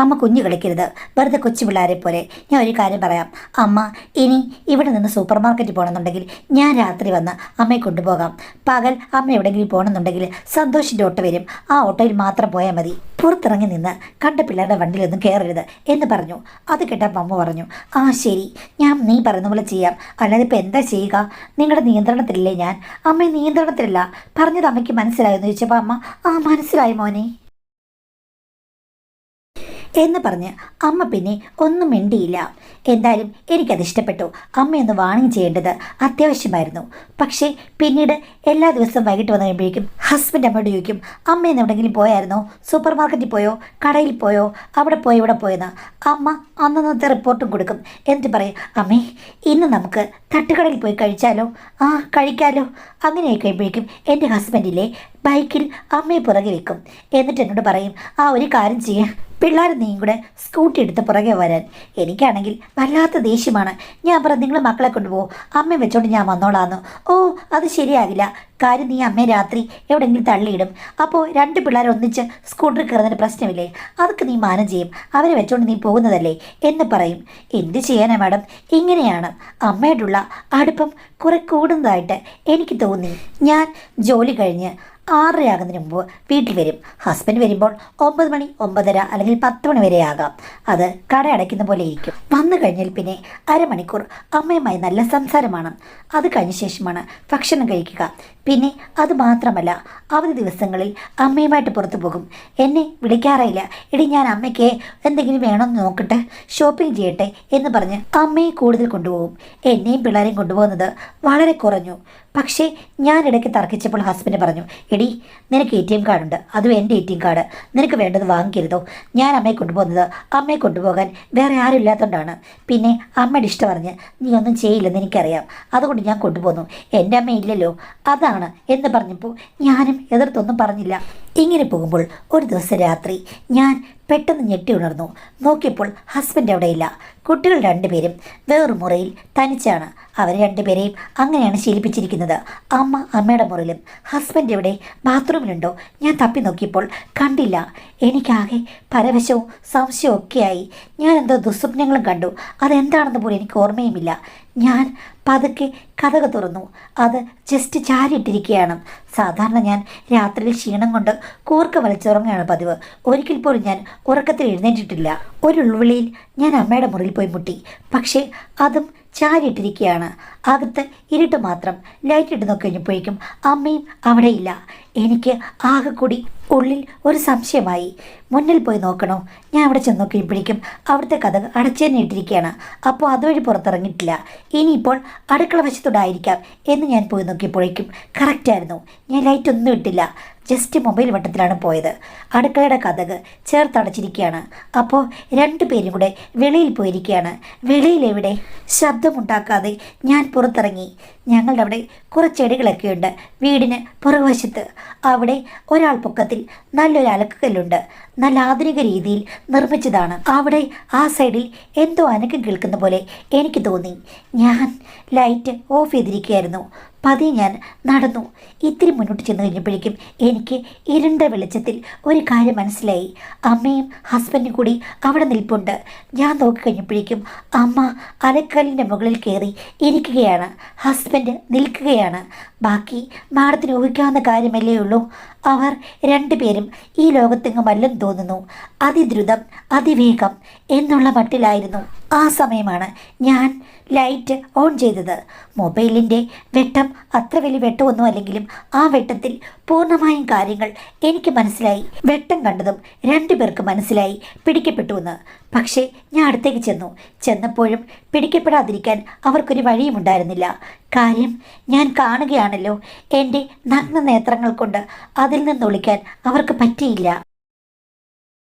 [SPEAKER 1] അമ്മ കുഞ്ഞു കളിക്കരുത്, വെറുതെ കൊച്ചു പിള്ളേരെ പോലെ. ഞാൻ ഒരു കാര്യം പറയാം അമ്മ, ഇനി ഇവിടെ നിന്ന് സൂപ്പർ മാർക്കറ്റിൽ പോകണമെന്നുണ്ടെങ്കിൽ ഞാൻ രാത്രി വന്ന് അമ്മയെ കൊണ്ടുപോകാം. പകൽ അമ്മ എവിടെയെങ്കിലും പോകണമെന്നുണ്ടെങ്കിൽ സന്തോഷിൻ്റെ ഓട്ടോ വരും, ആ ഓട്ടോയിൽ മാത്രം പോയാൽ മതി. പുറത്തിറങ്ങി നിന്ന് കണ്ട പിള്ളേരുടെ വണ്ടിയിലൊന്നും കയറരുത് എന്ന് പറഞ്ഞു. അത് കേട്ടപ്പോൾ അമ്മ പറഞ്ഞു, ശരി, നീ പറയുന്ന പോലെ ചെയ്യാം. അല്ലാതെ ഇപ്പം എന്താ ചെയ്യുക? നിങ്ങളുടെ നിയന്ത്രണത്തിലല്ലേ ഞാൻ. അമ്മ നിയന്ത്രണത്തിലല്ല. പറഞ്ഞത് അമ്മയ്ക്ക് മനസ്സിലായെന്ന് ചോദിച്ചപ്പോൾ അമ്മ, മനസ്സിലായി മോനെ എന്ന് പറഞ്ഞ് അമ്മ പിന്നെ ഒന്നും മിണ്ടിയില്ല. എന്തായാലും എനിക്കത് ഇഷ്ടപ്പെട്ടു. അമ്മയൊന്ന് വാണിംഗ് ചെയ്യേണ്ടത് അത്യാവശ്യമായിരുന്നു. പക്ഷേ പിന്നീട് എല്ലാ ദിവസവും വൈകിട്ട് വന്നു കഴിയുമ്പോഴേക്കും ഹസ്ബൻഡ് അമ്മയോട് ചോദിക്കും, അമ്മയെന്ന് എവിടെയെങ്കിലും പോയായിരുന്നോ? സൂപ്പർ മാർക്കറ്റിൽ പോയോ? കടയിൽ പോയോ? അവിടെ പോയോ ഇവിടെ പോയെന്ന് അമ്മ അന്നത്തെ റിപ്പോർട്ടും കൊടുക്കും. എന്നിട്ട് പറയും, അമ്മേ, ഇന്ന് നമുക്ക് തട്ടുകടയിൽ പോയി കഴിച്ചാലോ? കഴിക്കാലോ. അങ്ങനെ കഴിയുമ്പോഴേക്കും എൻ്റെ ഹസ്ബൻഡിലെ ബൈക്കിൽ അമ്മയെ പുറകെ വെക്കും. എന്നിട്ട് എന്നോട് പറയും, ഒരു കാര്യം ചെയ്യാം, പിള്ളേർ നീയും കൂടെ സ്കൂട്ടി എടുത്ത് പുറകെ വരാൻ. എനിക്കാണെങ്കിൽ വല്ലാത്ത ദേഷ്യമാണ്. ഞാൻ പറ, നിങ്ങൾ മക്കളെ കൊണ്ടുപോകും, അമ്മയെ വെച്ചോണ്ട് ഞാൻ വന്നോളാന്ന്. അത് ശരിയാകില്ല. കാര്യം നീ അമ്മയെ രാത്രി എവിടെയെങ്കിലും തള്ളിയിടും. അപ്പോൾ രണ്ട് പിള്ളേർ ഒന്നിച്ച് സ്കൂട്ടറിൽ കയറുന്നതിന് പ്രശ്നമില്ലേ? അതൊക്കെ നീ മാനം ചെയ്യും. അവരെ വെച്ചോണ്ട് നീ പോകുന്നതല്ലേ എന്ന് പറയും. എന്ത് ചെയ്യാനാ മാഡം, ഇങ്ങനെയാണ് അമ്മയോടുള്ള അടുപ്പം കുറെ കൂടുന്നതായിട്ട് എനിക്ക് തോന്നി. ഞാൻ ജോലി കഴിഞ്ഞ് 6:30 മുമ്പ് വീട്ടിൽ വരും. ഹസ്ബൻഡ് വരുമ്പോൾ 9 മണി, 9:30 അല്ലെങ്കിൽ 10 മണി വരെ ആകാം. അത് കട അടയ്ക്കുന്ന പോലെ ഇരിക്കും. വന്നു കഴിഞ്ഞാൽ പിന്നെ അരമണിക്കൂർ അമ്മയുമായി നല്ല സംസാരമാണ്. അത് കഴിഞ്ഞ ശേഷമാണ് ഭക്ഷണം കഴിക്കുക. പിന്നെ അത് മാത്രമല്ല, അവധി ദിവസങ്ങളിൽ അമ്മയുമായിട്ട് പുറത്തു പോകും. എന്നെ വിളിക്കാറില്ല. എടി, ഞാൻ അമ്മയ്ക്ക് എന്തെങ്കിലും വേണമെന്ന് നോക്കട്ടെ, ഷോപ്പിംഗ് ചെയ്യട്ടെ എന്ന് പറഞ്ഞ് അമ്മയെ കൂടുതൽ കൊണ്ടുപോകും. എന്നെയും പിള്ളേരെയും കൊണ്ടുപോകുന്നത് വളരെ കുറഞ്ഞു. പക്ഷേ ഞാൻ ഇടയ്ക്ക് തർക്കിച്ചപ്പോൾ ഹസ്ബൻഡ് പറഞ്ഞു, എടി, നിനക്ക് ATM കാർഡുണ്ട്, അതും എൻ്റെ ATM കാർഡ്. നിനക്ക് വേണ്ടത് വാങ്ങിക്കരുതോ? ഞാൻ അമ്മയെ കൊണ്ടുപോകുന്നത് അമ്മയെ കൊണ്ടുപോകാൻ വേറെ ആരും ഇല്ലാത്തതുകൊണ്ടാണ്. പിന്നെ അമ്മയുടെ ഇഷ്ടം പറഞ്ഞ് നീ ഒന്നും ചെയ്യില്ലെന്ന് എനിക്കറിയാം, അതുകൊണ്ട് ഞാൻ കൊണ്ടുപോകുന്നു. എൻ്റെ അമ്മ ഇല്ലല്ലോ, അതാണ് എന്ന് പറഞ്ഞപ്പോൾ ഞാനും എതിർത്തൊന്നും പറഞ്ഞില്ല. ഇങ്ങനെ പോകുമ്പോൾ ഒരു ദിവസം രാത്രി ഞാൻ പെട്ടെന്ന് ഞെട്ടി ഉണർന്നു. നോക്കിയപ്പോൾ ഹസ്ബൻഡ് അവിടെയില്ല. കുട്ടികൾ രണ്ടുപേരും വേറൊരു മുറിയിൽ തനിച്ചാണ്. അവർ രണ്ടുപേരെയും അങ്ങനെയാണ് ശീലിപ്പിച്ചിരിക്കുന്നത്. അമ്മ അമ്മയുടെ മുറിയിലും. ഹസ്ബൻഡ് എവിടെ? ബാത്റൂമിലുണ്ടോ? ഞാൻ തപ്പി നോക്കിയപ്പോൾ കണ്ടില്ല. എനിക്കാകെ പരവശവും സംശയവും ഒക്കെയായി. ഞാൻ എന്തോ ദുസ്വപ്നങ്ങളും കണ്ടു. അതെന്താണെന്ന് പോലും എനിക്ക് ഓർമ്മയുമില്ല. ഞാൻ പതുക്കെ കതക് തുറന്നു. അത് ജസ്റ്റ് ചാരിയിട്ടിരിക്കുകയാണ്. സാധാരണ ഞാൻ രാത്രിയിൽ ക്ഷീണം കൊണ്ട് കൂർക്ക വലിച്ചുറങ്ങുകയാണ് പതിവ്. ഒരിക്കൽ പോലും ഞാൻ ഉറക്കത്തിൽ എഴുന്നേറ്റിട്ടില്ല. ഒരു ഉൾവിളിയിൽ ഞാൻ അമ്മയുടെ മുറിയിൽ പോയി മുട്ടി. പക്ഷേ അതും ചാരിയിട്ടിരിക്കുകയാണ്. അകത്ത് ഇരുട്ട് മാത്രം. ലൈറ്റ് ഇട്ട് നോക്കി കഴിഞ്ഞപ്പോഴേക്കും അമ്മയും അവിടെയില്ല. എനിക്ക് ആകെ കൂടി ഉള്ളിൽ ഒരു സംശയമായി. മുന്നിൽ പോയി നോക്കണോ? ഞാൻ അവിടെ ചെന്ന് നോക്കിയപ്പോഴേക്കും അവിടുത്തെ കഥക് അടച്ചുതന്നെ ഇട്ടിരിക്കുകയാണ്. അപ്പോൾ അതുവഴി പുറത്തിറങ്ങിയിട്ടില്ല. ഇനിയിപ്പോൾ അടുക്കള വശത്തോടായിരിക്കാം എന്ന് ഞാൻ പോയി നോക്കിയപ്പോഴേക്കും കറക്റ്റായിരുന്നു. ഞാൻ ലൈറ്റൊന്നും ഇട്ടില്ല, ജസ്റ്റ് മൊബൈൽ വട്ടത്തിലാണ് പോയത്. അടുക്കളയുടെ കഥക് ചേർത്തടച്ചിരിക്കുകയാണ്. അപ്പോൾ രണ്ടുപേരും കൂടെ വെളിയിൽ പോയിരിക്കുകയാണ്. വെളിയിലെവിടെ? ശബ്ദമുണ്ടാക്കാതെ ഞാൻ പുറത്തിറങ്ങി. ഞങ്ങളുടെ അവിടെ കുറച്ച് ചെടികളൊക്കെയുണ്ട് വീടിന് പുറകുവശത്ത്. അവിടെ ഒരാൾ പൊക്കത്തിൽ നല്ലൊരു അലക്കുകല്ലുണ്ട്. നല്ല ആധുനിക രീതിയിൽ നിർമ്മിച്ചതാണ്. അവിടെ ആ സൈഡിൽ എന്തോ അനക്കം കേൾക്കുന്ന പോലെ എനിക്ക് തോന്നി. ഞാൻ ലൈറ്റ് ഓഫ് ചെയ്തിരിക്കുകയായിരുന്നു. പതിയെ ഞാൻ നടന്നു. ഇത്തിരി മുന്നോട്ട് ചെന്ന് കഴിഞ്ഞപ്പോഴേക്കും എനിക്ക് ഇരുണ്ട വെളിച്ചത്തിൽ ഒരു കാര്യം മനസ്സിലായി. അമ്മയും ഹസ്ബൻഡും കൂടി അവിടെ നിൽപ്പുണ്ട്. ഞാൻ നോക്കിക്കഴിഞ്ഞപ്പോഴേക്കും അമ്മ അലക്കല്ലിൻ്റെ മുകളിൽ കയറി ഇരിക്കുകയാണ്, ഹസ്ബൻഡ് നിൽക്കുകയാണ്. ബാക്കി മാഡത്തിന് ഊഹിക്കാവുന്ന കാര്യമല്ലേ ഉള്ളൂ. അവർ രണ്ടുപേരും ഈ ലോകത്തെങ്ങുമല്ലെന്ന് തോന്നുന്നു. അതിദ്രുതം, അതിവേഗം എന്നുള്ള മട്ടിലായിരുന്നു. ആ സമയമാണ് ഞാൻ ലൈറ്റ് ഓൺ ചെയ്തത്. മൊബൈലിൻ്റെ വെട്ടം അത്ര വലിയ വെട്ടമൊന്നും അല്ലെങ്കിലും ആ വെട്ടത്തിൽ പൂർണ്ണമായും കാര്യങ്ങൾ എനിക്ക് മനസ്സിലായി. വെട്ടം കണ്ടതും രണ്ടുപേർക്ക് മനസ്സിലായി പിടിക്കപ്പെട്ടുവെന്ന്. പക്ഷേ ഞാൻ അടുത്തേക്ക് ചെന്നപ്പോഴും പിടിക്കപ്പെടാതിരിക്കാൻ അവർക്കൊരു വഴിയുമുണ്ടായിരുന്നില്ല. കാര്യം ഞാൻ കാണുകയാണല്ലോ. എൻ്റെ നഗ്ന നേത്രങ്ങൾ കൊണ്ട് അതിൽ നിന്നൊളിക്കാൻ അവർക്ക് പറ്റിയില്ല.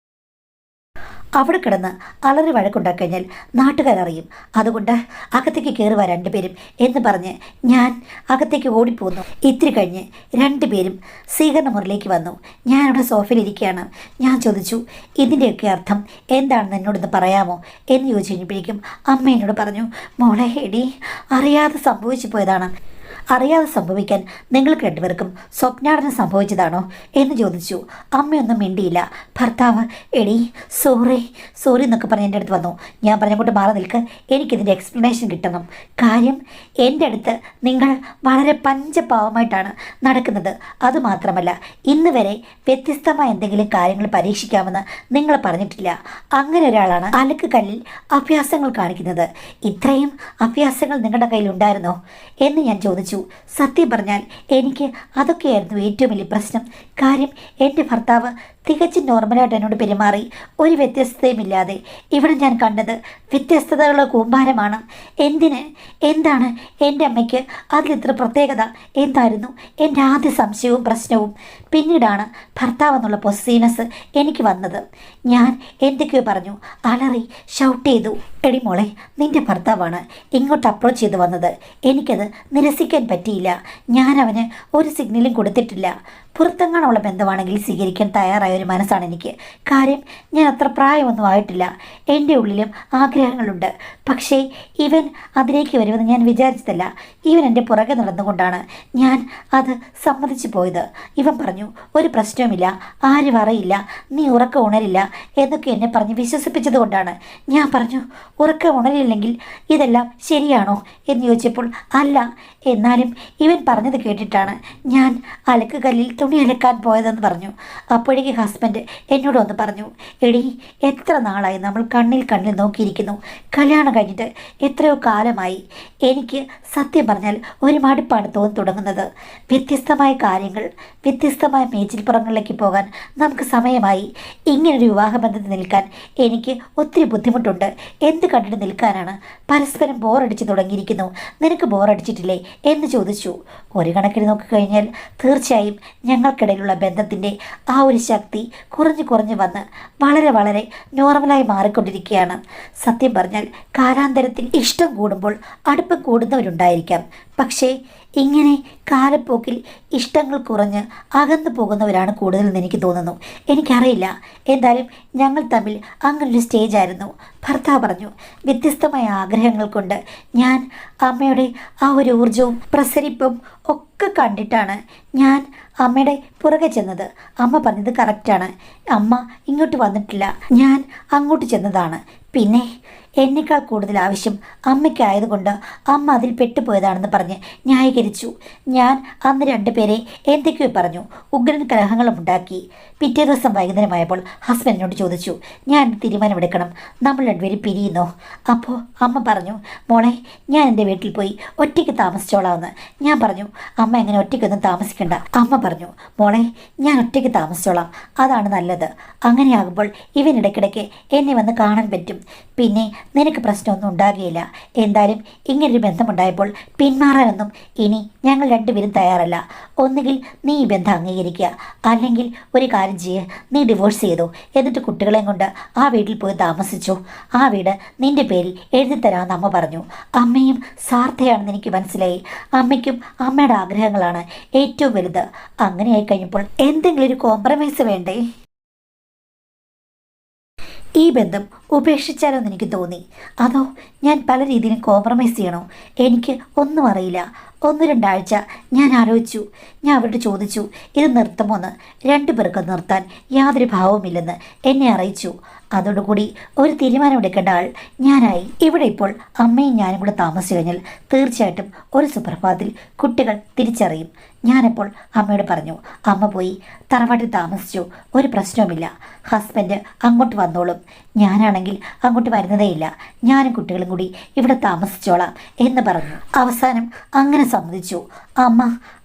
[SPEAKER 1] അവിടെ കിടന്ന് അലറി വഴക്കുണ്ടാക്കഴിഞ്ഞാൽ നാട്ടുകാരറിയും. അതുകൊണ്ട് അകത്തേക്ക് കയറുക രണ്ടുപേരും എന്ന് പറഞ്ഞ് ഞാൻ അകത്തേക്ക് ഓടിപ്പോന്നു. ഇത്തിരി കഴിഞ്ഞ് രണ്ടുപേരും സ്വീകരണ മുറിയിലേക്ക് വന്നു. ഞാൻ അവിടെ സോഫയിലിരിക്കുകയാണ്. ഞാൻ ചോദിച്ചു, ഇതിൻ്റെയൊക്കെ അർത്ഥം എന്താണെന്ന് എന്നോടൊന്ന് പറയാമോ എന്ന് ചോദിച്ചു കഴിഞ്ഞപ്പോഴേക്കും അമ്മ എന്നോട് പറഞ്ഞു, മോളെ എടി, അറിയാതെ സംഭവിച്ചു പോയതാണ്. അറിയാതെ സംഭവിക്കാൻ നിങ്ങൾക്ക് രണ്ടുപേർക്കും സ്വപ്നാടനം സംഭവിച്ചതാണോ എന്ന് ചോദിച്ചു. അമ്മയൊന്നും മിണ്ടിയില്ല. ഭർത്താവ് എടി സോറി എന്നൊക്കെ പറഞ്ഞ് എൻ്റെ അടുത്ത് വന്നു. ഞാൻ പറഞ്ഞങ്ങോട്ട് മാറി നിൽക്ക്, എനിക്കിതിൻ്റെ എക്സ്പ്ലനേഷൻ കിട്ടണം. കാര്യം എൻ്റെ അടുത്ത് നിങ്ങൾ വളരെ പഞ്ചപാവമായിട്ടാണ് നടക്കുന്നത്. അതുമാത്രമല്ല, ഇന്ന് വരെ വ്യത്യസ്തമായ എന്തെങ്കിലും കാര്യങ്ങൾ പരീക്ഷിക്കാമെന്ന് നിങ്ങൾ പറഞ്ഞിട്ടില്ല. അങ്ങനെ ഒരാളാണ് അലക്ക് കല്ലിൽ അഭ്യാസങ്ങൾ കാണിക്കുന്നത്. ഇത്രയും അഭ്യാസങ്ങൾ നിങ്ങളുടെ കയ്യിലുണ്ടായിരുന്നോ എന്ന് ഞാൻ ചോദിച്ചു. സത്യം പറഞ്ഞാൽ എനിക്ക് അതൊക്കെയായിരുന്നു ഏറ്റവും വലിയ പ്രശ്നം. കാര്യം എൻ്റെ ഭർത്താവ് തികച്ചും നോർമലായിട്ട് എന്നോട് പെരുമാറി, ഒരു വ്യത്യസ്തതയുമില്ലാതെ. ഇവിടെ ഞാൻ കണ്ടത് വ്യത്യസ്തതകളുടെ കൂമ്പാരമാണ്. എന്താണ് എൻ്റെ അമ്മയ്ക്ക് അതിലിത്ര പ്രത്യേകത? എന്തായിരുന്നു എൻ്റെ ആദ്യ സംശയവും പ്രശ്നവും? പിന്നീടാണ് ഭർത്താവ് എന്നുള്ള പൊസീവ്നെസ് എനിക്ക് വന്നത്. ഞാൻ എന്തൊക്കെയോ പറഞ്ഞു, അലറി, ഷൗട്ട് ചെയ്തു. എടി മോളെ, നിൻ്റെ ഭർത്താവാണ് ഇങ്ങോട്ട് അപ്രോച്ച് ചെയ്ത് വന്നത്. എനിക്കത് നിരസിക്കാൻ പറ്റിയില്ല. ഞാൻ അവന് ഒരു സിഗ്നലും കൊടുത്തിട്ടില്ല. പുറത്തെങ്ങാനുള്ള ബന്ധമാണെങ്കിൽ സ്വീകരിക്കാൻ തയ്യാറായ ഒരു മനസ്സാണ് എനിക്ക്. കാര്യം ഞാൻ അത്ര പ്രായമൊന്നും ആയിട്ടില്ല. എൻ്റെ ഉള്ളിലും ആഗ്രഹങ്ങളുണ്ട്. പക്ഷേ ഇവൻ അതിലേക്ക് വരുമെന്ന് ഞാൻ വിചാരിച്ചതല്ല. ഇവൻ എൻ്റെ പുറകെ നടന്നുകൊണ്ടാണ് ഞാൻ അത് സമ്മതിച്ചു പോയത്. ഇവൻ പറഞ്ഞു, ഒരു പ്രശ്നവുമില്ല, ആരും അറിയില്ല, നീ ഉറക്കം ഉണരില്ല എന്നൊക്കെ എന്നെ പറഞ്ഞ് വിശ്വസിപ്പിച്ചത് കൊണ്ടാണ്. ഞാൻ പറഞ്ഞു, ഉറക്കം ഉണരില്ലെങ്കിൽ ഇതെല്ലാം ശരിയാണോ എന്ന് ചോദിച്ചപ്പോൾ അല്ല, എന്നാലും ഇവൻ പറഞ്ഞത് കേട്ടിട്ടാണ് ഞാൻ അലക്ക് കല്ലിൽ തുണി അലക്കാൻ പോയതെന്ന് പറഞ്ഞു. അപ്പോഴേക്ക് ഹസ്ബൻഡ് എന്നോട് വന്ന് പറഞ്ഞു, എടി, എത്ര നാളായി നമ്മൾ കണ്ണിൽ നോക്കിയിരിക്കുന്നു. കല്യാണം കഴിഞ്ഞിട്ട് എത്രയോ കാലമായി. എനിക്ക് സത്യം പറഞ്ഞാൽ ഒരു മടുപ്പാണ് തോന്നി തുടങ്ങുന്നത്. വ്യത്യസ്തമായ കാര്യങ്ങൾ, വ്യത്യസ്തമായ മേച്ചിൽപ്പുറങ്ങളിലേക്ക് പോകാൻ നമുക്ക് സമയമായി. ഇങ്ങനൊരു വിവാഹബന്ധത്തിൽ നിൽക്കാൻ എനിക്ക് ഒത്തിരി ബുദ്ധിമുട്ടുണ്ട്. എന്ത് കണ്ടിട്ട് നിൽക്കാനാണ്? പരസ്പരം ബോറടിച്ച് തുടങ്ങിയിരിക്കുന്നു. നിനക്ക് ബോറടിച്ചിട്ടില്ലേ എന്ന് ചോദിച്ചു. ഒരു കണക്കിന് നോക്കിക്കഴിഞ്ഞാൽ തീർച്ചയായും ഞങ്ങൾക്കിടയിലുള്ള ബന്ധത്തിൻ്റെ ആ ഒരു ശക്തി കുറഞ്ഞു വന്ന് വളരെ നോർമലായി മാറിക്കൊണ്ടിരിക്കുകയാണ്. സത്യം പറഞ്ഞാൽ കാലാന്തരത്തിൽ ഇഷ്ടം കൂടുമ്പോൾ അടുപ്പം കൂടുന്നവരുണ്ടായിരിക്കാം. പക്ഷേ ഇങ്ങനെ കാലപ്പോക്കിൽ ഇഷ്ടങ്ങൾ കുറഞ്ഞ് അകന്നു പോകുന്നവരാണ് കൂടുതലെന്ന് എനിക്ക് തോന്നുന്നു. എനിക്കറിയില്ല, എന്തായാലും ഞങ്ങൾ തമ്മിൽ അങ്ങനൊരു സ്റ്റേജായിരുന്നു. ഭർത്താവ് പറഞ്ഞു, വ്യത്യസ്തമായ ആഗ്രഹങ്ങൾ കൊണ്ട് ഞാൻ അമ്മയുടെ ആ ഒരു ഊർജവും പ്രസരിപ്പും ഒക്കെ കണ്ടിട്ടാണ് ഞാൻ അമ്മയുടെ പുറകെ ചെന്നത്. അമ്മ പറഞ്ഞത് കറക്റ്റാണ്. അമ്മ ഇങ്ങോട്ട് വന്നിട്ടില്ല, ഞാൻ അങ്ങോട്ട് ചെന്നതാണ്. പിന്നെ എന്നേക്കാൾ കൂടുതൽ ആവശ്യം അമ്മയ്ക്കായതുകൊണ്ട് അമ്മ അതിൽ പെട്ടുപോയതാണെന്ന് പറഞ്ഞ് ന്യായീകരിച്ചു. ഞാൻ അന്ന് രണ്ടുപേരെ എന്തൊക്കെയോ പറഞ്ഞു, ഉഗ്രൻ കലഹങ്ങളും ഉണ്ടാക്കി. പിറ്റേ ദിവസം വൈകുന്നേരമായപ്പോൾ ഹസ്ബൻഡിനോട് ചോദിച്ചു, ഞാൻ തീരുമാനമെടുക്കണം, നമ്മൾ രണ്ടുപേരും പിരിയുന്നോ? അപ്പോൾ അമ്മ പറഞ്ഞു, മോളെ ഞാൻ എൻ്റെ വീട്ടിൽ പോയി ഒറ്റയ്ക്ക് താമസിച്ചോളാമെന്ന്. ഞാൻ പറഞ്ഞു, അമ്മ എങ്ങനെ ഒറ്റയ്ക്കൊന്നും താമസിക്കണ്ട. അമ്മ പറഞ്ഞു, മോളെ ഞാൻ ഒറ്റയ്ക്ക് താമസിച്ചോളാം, അതാണ് നല്ലത്. അങ്ങനെയാകുമ്പോൾ ഇവൻ ഇടയ്ക്കിടയ്ക്ക് എന്നെ വന്ന് കാണാൻ പറ്റും, പിന്നെ നിനക്ക് പ്രശ്നമൊന്നും ഉണ്ടാകുകയില്ല. എന്തായാലും ഇങ്ങനൊരു ബന്ധമുണ്ടായപ്പോൾ പിന്മാറാനൊന്നും ഇനി ഞങ്ങൾ രണ്ടുപേരും തയ്യാറല്ല. ഒന്നുകിൽ നീ ഈ ബന്ധം അംഗീകരിക്കുക, അല്ലെങ്കിൽ ഒരു കാര്യം ചെയ്യുക, നീ ഡിവോഴ്സ് ചെയ്തു, എന്നിട്ട് കുട്ടികളെയും കൊണ്ട് ആ വീട്ടിൽ പോയി താമസിച്ചു. ആ വീട് നിന്റെ പേരിൽ എഴുതിത്തരാമെന്ന് അമ്മ പറഞ്ഞു. അമ്മയും സ്വാർത്ഥയാണെന്ന് എനിക്ക് മനസ്സിലായി. അമ്മയ്ക്കും അമ്മയുടെ ആഗ്രഹങ്ങളാണ് ഏറ്റവും വലുത്. അങ്ങനെയായി കഴിഞ്ഞപ്പോൾ എന്തെങ്കിലും ഒരു കോംപ്രമൈസ് വേണ്ടേ? ഈ ബന്ധം ഉപേക്ഷിച്ചാലോ എന്ന് എനിക്ക് തോന്നി. അതോ ഞാൻ പല രീതിയിലും കോംപ്രമൈസ് ചെയ്യണോ? എനിക്ക് ഒന്നും അറിയില്ല. 1-2 ആഴ്ച ഞാൻ ആലോചിച്ചു. ഞാൻ അവരോട് ചോദിച്ചു, ഇത് നിർത്തുമോന്ന്. രണ്ടുപേർക്കും നിർത്താൻ യാതൊരു ഭാവവുമില്ലെന്ന് എന്നെ അറിയിച്ചു. അതോടുകൂടി ഒരു തീരുമാനമെടുക്കേണ്ട ആൾ ഞാനായി. ഇവിടെ ഇപ്പോൾ അമ്മയും ഞാനും കൂടെ താമസിച്ചു കഴിഞ്ഞാൽ തീർച്ചയായിട്ടും ഒരു സുപ്രഭാതത്തിൽ കുട്ടികൾ തിരിച്ചറിയും. ഞാനപ്പോൾ അമ്മയോട് പറഞ്ഞു. അമ്മ പോയി തറവാട്ടിൽ താമസിച്ചു, ഒരു പ്രശ്നവുമില്ല. ഹസ്ബൻഡ് അങ്ങോട്ട് വന്നോളും, ഞാനാണെങ്കിൽ അങ്ങോട്ട് വരുന്നതേയില്ല. ഞാനും കുട്ടികളും കൂടി ഇവിടെ താമസിച്ചോളാം എന്ന് പറഞ്ഞു. അവസാനം അങ്ങനെ സമ്മതിച്ചു.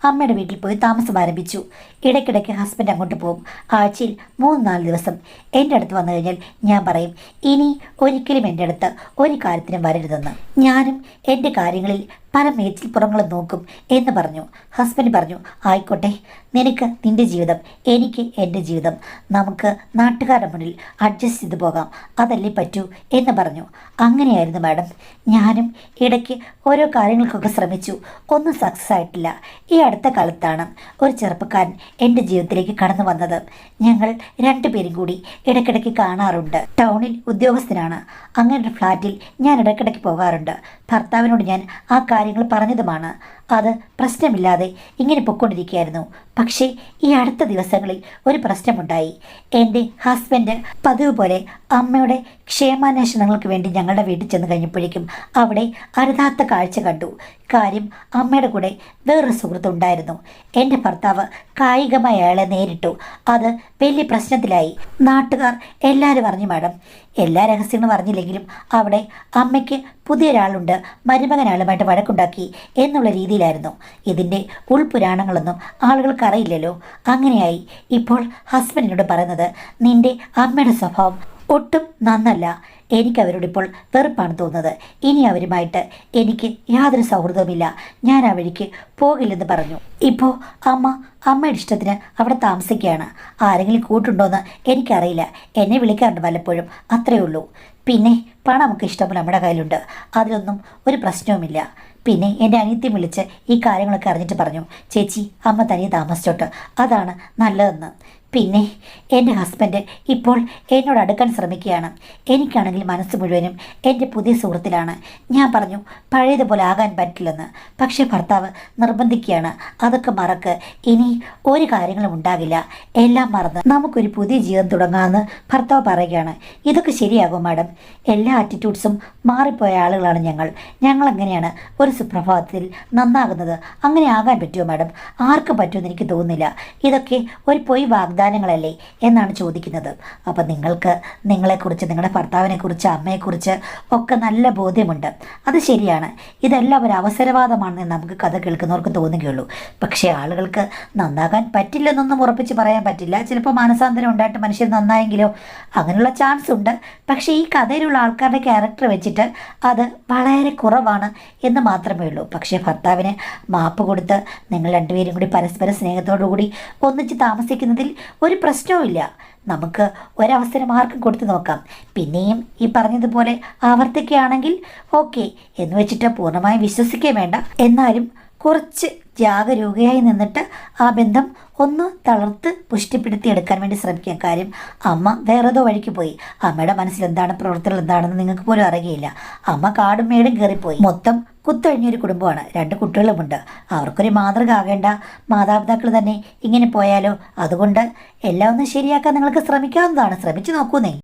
[SPEAKER 1] അമ്മയുടെ വീട്ടിൽ പോയി താമസം ആരംഭിച്ചു. ഇടയ്ക്കിടയ്ക്ക് ഹസ്ബൻഡ് അങ്ങോട്ട് പോകും. ആഴ്ചയിൽ 3-4 ദിവസം എൻ്റെ അടുത്ത് വന്നു കഴിഞ്ഞാൽ ഞാൻ പറയും, ഇനി ഒരിക്കലും എൻ്റെ അടുത്ത് ഒരു കാര്യത്തിനും വരരുതെന്ന്. ഞാനും എൻ്റെ കാര്യങ്ങളിൽ പല മേച്ചിൽപ്പുറങ്ങളും നോക്കും എന്ന് പറഞ്ഞു. ഹസ്ബൻഡ് പറഞ്ഞു, ആയിക്കോട്ടെ, നിനക്ക് നിൻ്റെ ജീവിതം, എനിക്ക് എൻ്റെ ജീവിതം, നമുക്ക് നാട്ടുകാരുടെ മുന്നിൽ അഡ്ജസ്റ്റ് ചെയ്ത് പോകാം, അതല്ലേ പറ്റൂ എന്ന് പറഞ്ഞു. അങ്ങനെയായിരുന്നു മാഡം. ഞാനും ഇടയ്ക്ക് ഓരോ കാര്യങ്ങൾക്കൊക്കെ ശ്രമിച്ചു, ഒന്നും സക്സസ് ആയിട്ടില്ല. ഈ അടുത്ത കാലത്താണ് ഒരു ചെറുപ്പക്കാരൻ എൻ്റെ ജീവിതത്തിലേക്ക് കടന്നു വന്നത്. ഞങ്ങൾ രണ്ടുപേരും കൂടി ഇടയ്ക്കിടയ്ക്ക് കാണാറുണ്ട്. ടൗണിൽ ഉദ്യോഗസ്ഥനാണ്. അങ്ങനെ ഒരു ഫ്ലാറ്റിൽ ഞാൻ ഇടയ്ക്കിടയ്ക്ക് പോകാറുണ്ട്. ഭർത്താവിനോട് ഞാൻ ആ കാര്യങ്ങൾ പറഞ്ഞതുമാണ്. അത് പ്രശ്നമില്ലാതെ ഇങ്ങനെ പൊയ്ക്കൊണ്ടിരിക്കുകയായിരുന്നു. പക്ഷേ ഈ അടുത്ത ദിവസങ്ങളിൽ ഒരു പ്രശ്നമുണ്ടായി. എൻ്റെ ഹസ്ബൻഡ് പതിവ് പോലെ അമ്മയുടെ ക്ഷേമാന്വേഷണങ്ങൾക്ക് വേണ്ടി ഞങ്ങളുടെ വീട്ടിൽ ചെന്ന് കഴിഞ്ഞപ്പോഴേക്കും അവിടെ അരുതാത്ത കാഴ്ച കണ്ടു. കാര്യം, അമ്മയുടെ കൂടെ വേറൊരു സുഹൃത്തുണ്ടായിരുന്നു. എൻ്റെ ഭർത്താവ് കായികമായി അയാളെ നേരിട്ടു. അത് വലിയ പ്രശ്നത്തിലായി. നാട്ടുകാർ എല്ലാവരും അറിഞ്ഞു മാഡം. എല്ലാ രഹസ്യങ്ങളും അറിഞ്ഞില്ലെങ്കിലും അവിടെ അമ്മയ്ക്ക് പുതിയൊരാളുണ്ട്, മരുമകനാളുമായിട്ട് വഴക്കുണ്ടാക്കി എന്നുള്ള രീതിയിലായിരുന്നു. ഇതിൻ്റെ ഉൾപുരാണങ്ങളൊന്നും ആളുകൾക്ക് അറിയില്ലല്ലോ. അങ്ങനെയായി. ഇപ്പോൾ ഹസ്ബൻഡിനോട് പറയുന്നത്, നിൻ്റെ അമ്മയുടെ സ്വഭാവം ഒട്ടും നന്നല്ല. എനിക്കവരോടിപ്പോൾ വെറുപ്പാണ് തോന്നുന്നത്. ഇനി അവരുമായിട്ട് എനിക്ക് യാതൊരു സൗഹൃദവുമില്ല. ഞാൻ ആ വഴിക്ക് പോകില്ലെന്ന് പറഞ്ഞു. ഇപ്പോൾ അമ്മയുടെ ഇഷ്ടത്തിന് അവിടെ താമസിക്കുകയാണ്. ആരെങ്കിലും കൂട്ടുണ്ടോയെന്ന് എനിക്കറിയില്ല. എന്നെ വിളിക്കാറുണ്ട് വല്ലപ്പോഴും, അത്രയേ ഉള്ളൂ. പിന്നെ പണമൊക്കെ ഇഷ്ടംപോലെ നമ്മുടെ കയ്യിലുണ്ട്, അതിലൊന്നും ഒരു പ്രശ്നവുമില്ല. പിന്നെ എൻ്റെ അനിയത്തിയും വിളിച്ച് ഈ കാര്യങ്ങളൊക്കെ അറിഞ്ഞിട്ട് പറഞ്ഞു, ചേച്ചി അമ്മ തനിയെ താമസിച്ചോട്ട്, അതാണ് നല്ലതെന്ന്. പിന്നെ എൻ്റെ ഹസ്ബൻഡ് ഇപ്പോൾ എന്നോട് അടുക്കാൻ ശ്രമിക്കുകയാണ്. എനിക്കാണെങ്കിൽ മനസ്സ് മുഴുവനും എൻ്റെ പുതിയ സുഹൃത്തിലാണ്. ഞാൻ പറഞ്ഞു പഴയതുപോലെ ആകാൻ പറ്റില്ലെന്ന്. പക്ഷേ ഭർത്താവ് നിർബന്ധിക്കുകയാണ്, അതൊക്കെ മറക്ക്, ഇനി ഒരു കാര്യങ്ങളും ഉണ്ടാകില്ല, എല്ലാം മറന്ന് നമുക്കൊരു പുതിയ ജീവിതം തുടങ്ങാമെന്ന് ഭർത്താവ് പറയുകയാണ്. ഇതൊക്കെ ശരിയാകും മാഡം. എല്ലാ ആറ്റിറ്റ്യൂഡ്സും മാറിപ്പോയ ആളുകളാണ് ഞങ്ങൾ എങ്ങനെയാണ് ഒരു സുപ്രഭാതത്തിൽ നന്നാകുന്നത്? അങ്ങനെ ആകാൻ പറ്റുമോ മാഡം? ആർക്കും പറ്റുമെന്ന് എനിക്ക് തോന്നുന്നില്ല. ഇതൊക്കെ ഒരു പൊയ് വാഗ്ദാനങ്ങളല്ലേ എന്നാണ് ചോദിക്കുന്നത്. അപ്പം നിങ്ങൾക്ക് നിങ്ങളെക്കുറിച്ച്, നിങ്ങളുടെ ഭർത്താവിനെക്കുറിച്ച്, അമ്മയെക്കുറിച്ച് ഒക്കെ നല്ല ബോധ്യമുണ്ട്. അത് ശരിയാണ്. ഇതെല്ലാം ഒരു അവസരവാദമാണെന്ന് നമുക്ക് കഥ കേൾക്കുന്നവർക്ക് തോന്നുകയുള്ളൂ. പക്ഷേ ആളുകൾക്ക് നന്നാകാൻ പറ്റില്ലെന്നൊന്നും ഉറപ്പിച്ച് പറയാൻ പറ്റില്ല. ചിലപ്പോൾ മാനസാന്തരം ഉണ്ടായിട്ട് മനുഷ്യർ നന്നായെങ്കിലോ, അങ്ങനെയുള്ള ചാൻസ് ഉണ്ട്. പക്ഷേ ഈ കഥയിലുള്ള ആൾക്കാരുടെ ക്യാരക്ടർ വെച്ചിട്ട് അത് വളരെ കുറവാണ് എന്ന് മാത്രമേ ഉള്ളൂ. പക്ഷേ ഭർത്താവിന് മാപ്പ് കൊടുത്ത് നിങ്ങൾ രണ്ടുപേരും കൂടി പരസ്പര സ്നേഹത്തോടു കൂടി ഒന്നിച്ച് താമസിക്കുന്നതിൽ ഒരു പ്രശ്നവുമില്ല. നമുക്ക് ഒരവസരം ആർക്കും കൊടുത്തു നോക്കാം. പിന്നെയും ഈ പറഞ്ഞതുപോലെ ആവർത്തിക്കുകയാണെങ്കിൽ ഓക്കെ എന്ന് വെച്ചിട്ട് പൂർണ്ണമായും വിശ്വസിക്കുകയും വേണ്ട. എന്നാലും കുറച്ച് ജാഗരൂകയായി നിന്നിട്ട് ആ ബന്ധം ഒന്ന് തളർത്ത് പുഷ്ടിപ്പെടുത്തി എടുക്കാൻ വേണ്ടി ശ്രമിക്കാം. കാര്യം അമ്മ വേറേതോ വഴിക്ക് പോയി. അമ്മയുടെ മനസ്സിൽ എന്താണ്, പ്രവർത്തനം എന്താണെന്ന് നിങ്ങൾക്ക് പോലും അറിയുകയില്ല. അമ്മ കാടും മേടും കയറിപ്പോയി. മൊത്തം കുത്തഴിഞ്ഞൊരു കുടുംബമാണ്. 2 കുട്ടികളുമുണ്ട്. അവർക്കൊരു മാതൃക ആകേണ്ട മാതാപിതാക്കൾ തന്നെ ഇങ്ങനെ പോയാലോ? അതുകൊണ്ട് എല്ലാം ഒന്ന് ശരിയാക്കാൻ നിങ്ങൾക്ക് ശ്രമിക്കാവുന്നതാണ്. ശ്രമിച്ചു നോക്കൂന്നേ.